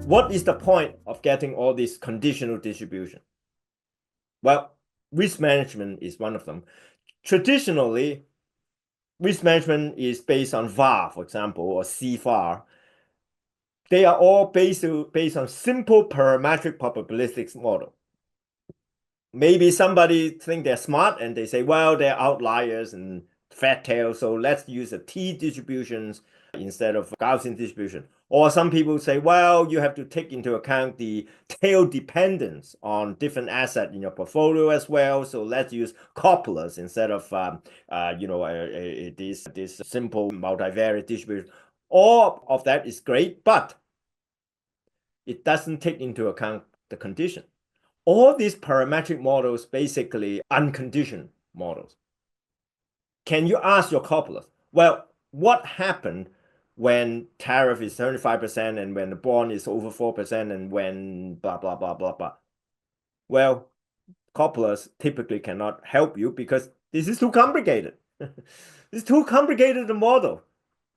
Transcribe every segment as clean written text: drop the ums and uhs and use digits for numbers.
What is the point of getting all this conditional distribution? Well, risk management is one of them. Traditionally, risk management is based on VaR, for example, or CVaR. They are all based on simple parametric probabilistics model. Maybe somebody think they're smart and they say, well, they're outliers and fat tails, so let's use a T distributions instead of Gaussian distribution. Or some people say, well, you have to take into account the tail dependence on different assets in your portfolio as well. So let's use copulas instead of this simple multivariate distribution. All of that is great, but it doesn't take into account the condition. All these parametric models basically unconditioned models. Can you ask your copulas, well, what happened when tariff is 75% and when the bond is over 4% and when blah, blah, blah, blah, blah? Well, copulas typically cannot help you because this is too complicated. It's too complicated to model,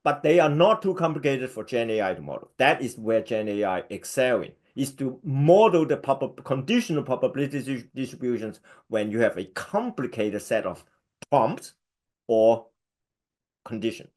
but they are not too complicated for GenAI to model. That is where GenAI excelling, is to model the conditional probability distributions when you have a complicated set of prompts or conditions.